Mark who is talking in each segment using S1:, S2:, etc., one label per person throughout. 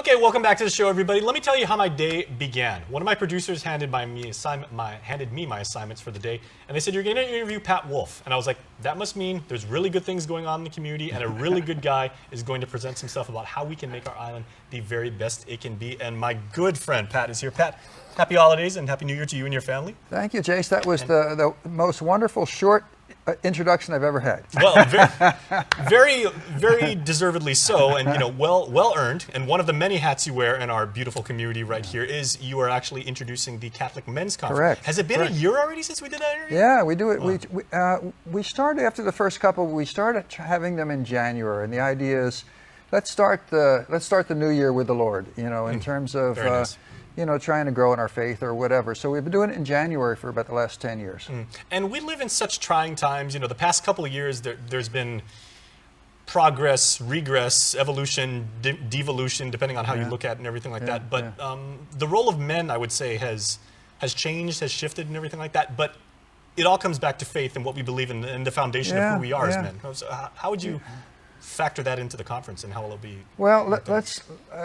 S1: Okay, welcome back to the show, everybody. Let me tell you how my day began. One of my producers handed me my assignments for the day, and they said, you're going to interview Pat Wolf. And I was like, that must mean there's really good things going on in the community, and a really good guy is going to present some stuff about how we can make our island the very best it can be. And my good friend, Pat, is here. Pat, happy holidays and happy New Year to you and your family.
S2: Thank you, Jace. That was the most wonderful short introduction I've ever had.
S1: Well, very deservedly so, and well earned. And one of the many hats you wear in our beautiful community right here is you are actually introducing the Catholic Men's Conference.
S2: Correct.
S1: Has it been a year already since we did that interview?
S2: Yeah, we do it. Wow. We started after the first couple. We started having them in January, and the idea is let's start the new year with the Lord. In terms of
S1: nice.
S2: Trying to grow in our faith or whatever. So we've been doing it in January for about the last 10 years.
S1: And we live in such trying times. The past couple of years, there's been progress, regress, evolution, devolution, depending on how you look at it and everything like that. But the role of men, I would say, has changed, has shifted and everything like that. But it all comes back to faith and what we believe in and the foundation of who we are as men. So how would you factor that into the conference and how will it be?
S2: Well,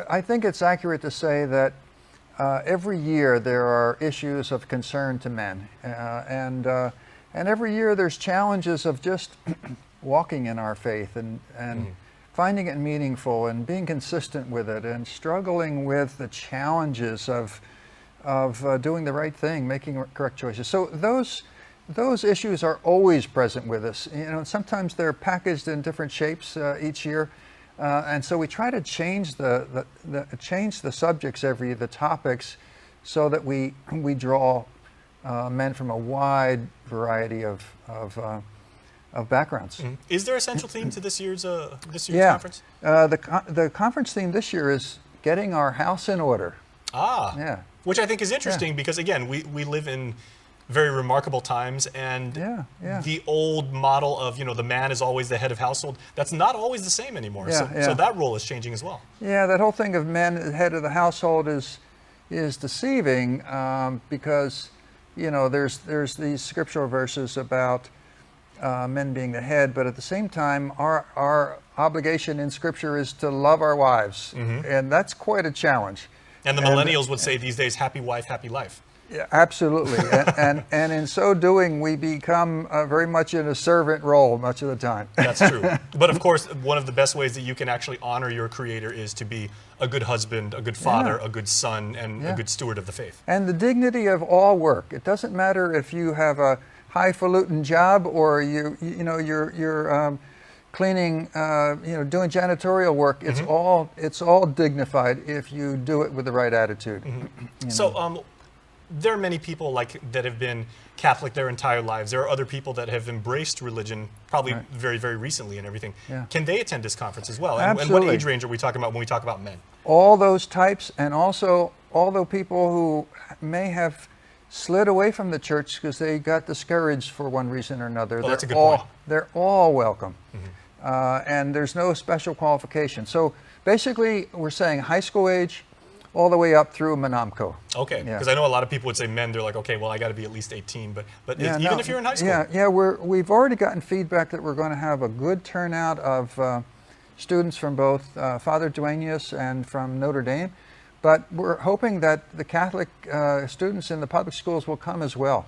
S2: I think it's accurate to say that every year there are issues of concern to men, and every year there's challenges of just walking in our faith and finding it meaningful and being consistent with it and struggling with the challenges of doing the right thing, making correct choices. So those issues are always present with us. Sometimes they're packaged in different shapes each year. And so we try to change the subjects the topics, so that we draw men from a wide variety of backgrounds.
S1: Is there a central theme to this year's conference?
S2: The conference theme this year is getting our house in order. Which
S1: I think is interesting because again we live in very remarkable times, and the old model of the man is always the head of household, that's not always the same anymore. So that role is changing as well.
S2: Yeah, that whole thing of men head of the household is deceiving, because there's these scriptural verses about men being the head, but at the same time our obligation in Scripture is to love our wives, and that's quite a challenge.
S1: And the millennials would say these days, happy wife, happy life.
S2: Yeah, absolutely. and in so doing, we become very much in a servant role much of the time.
S1: That's true. But of course, one of the best ways that you can actually honor your Creator is to be a good husband, a good father, a good son, and a good steward of the faith.
S2: And the dignity of all work. It doesn't matter if you have a highfalutin job or you're cleaning, doing janitorial work. It's all dignified if you do it with the right attitude.
S1: So. There are many people that have been Catholic their entire lives. There are other people that have embraced religion probably very, very recently and everything. Can they attend this conference as well? And what age range are we talking about when we talk about men?
S2: All those types, and also all the people who may have slid away from the church because they got discouraged for one reason or another.
S1: That's a good point.
S2: They're all welcome. And there's no special qualification. So basically, we're saying high school age, all the way up through Manamco.
S1: Okay, because I know a lot of people would say men, they're like, okay, well, I got to be at least 18, but even if you're in high school.
S2: We've already gotten feedback that we're going to have a good turnout of students from both Father Duenas and from Notre Dame, but we're hoping that the Catholic students in the public schools will come as well.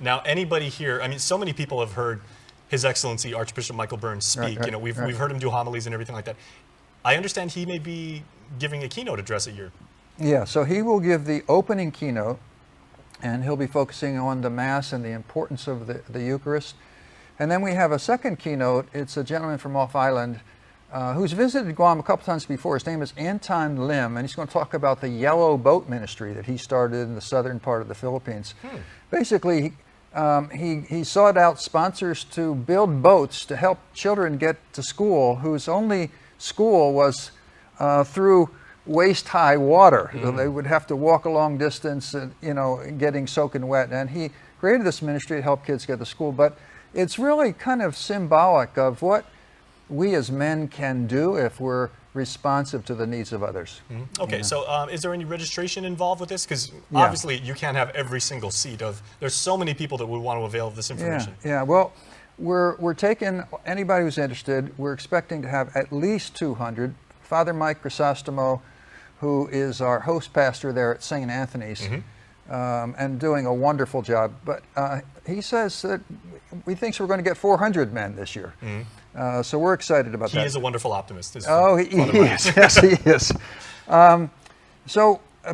S1: Now, anybody here, I mean, so many people have heard His Excellency Archbishop Michael Burns speak. We've heard him do homilies and everything like that. I understand he may be giving a keynote address at your.
S2: Yeah, so he will give the opening keynote, and he'll be focusing on the Mass and the importance of the Eucharist. And then we have a second keynote. It's a gentleman from off island who's visited Guam a couple times before. His name is Anton Lim, and he's going to talk about the Yellow Boat Ministry that he started in the southern part of the Philippines. Basically, he sought out sponsors to build boats to help children get to school whose only school was through waist-high water. So they would have to walk a long distance, getting soaking wet. And he created this ministry to help kids get to school. But it's really kind of symbolic of what we as men can do if we're responsive to the needs of others.
S1: Okay, so is there any registration involved with this? Because obviously you can't have every single seat there's so many people that would want to avail of this information.
S2: Well, we're taking anybody who's interested. We're expecting to have at least 200. Father Mike Crisostomo, who is our host pastor there at St. Anthony's, and doing a wonderful job. But he says that he thinks we're going to get 400 men this year. So we're excited about that.
S1: He is a wonderful optimist.
S2: Oh, he is. Yes, he is.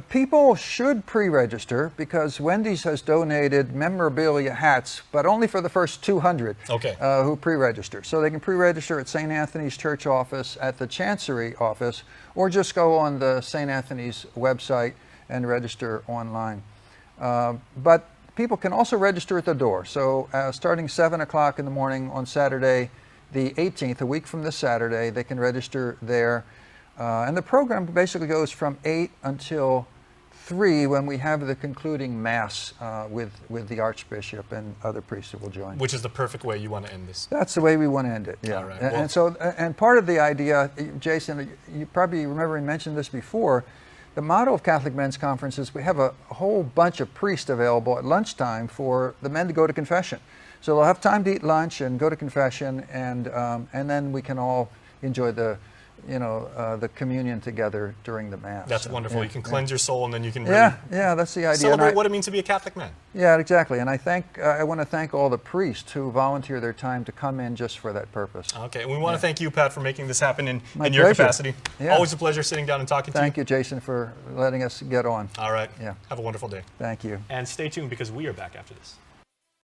S2: People should pre-register because Wendy's has donated memorabilia hats, but only for the first 200 who pre-register. So they can pre-register at St. Anthony's Church office, at the Chancery office, or just go on the St. Anthony's website and register online. But people can also register at the door. So starting 7 o'clock in the morning on Saturday, the 18th, a week from this Saturday, they can register there. And the program basically goes from 8 until 3 when we have the concluding Mass with the Archbishop and other priests who will join.
S1: Which is the perfect way you want to end this.
S2: That's the way we want to end it, yeah.
S1: All right,
S2: And part of the idea, Jason, you probably remember I mentioned this before, the motto of Catholic Men's Conference is we have a whole bunch of priests available at lunchtime for the men to go to confession. So they'll have time to eat lunch and go to confession, and then we can all enjoy the communion together during the Mass.
S1: That's wonderful. You can cleanse your soul, and then you can
S2: really that's the idea.
S1: Celebrate what it means to be a Catholic man.
S2: Yeah, exactly. And I want to thank all the priests who volunteer their time to come in just for that purpose.
S1: Okay, and we want to thank you, Pat, for making this happen in
S2: My
S1: your
S2: pleasure.
S1: capacity.
S2: Yeah.
S1: Always a pleasure sitting down and talking to you.
S2: Thank you, Jason, for letting us get on.
S1: All right.
S2: Yeah.
S1: Have a wonderful day.
S2: Thank you.
S1: And stay tuned because we are back after this.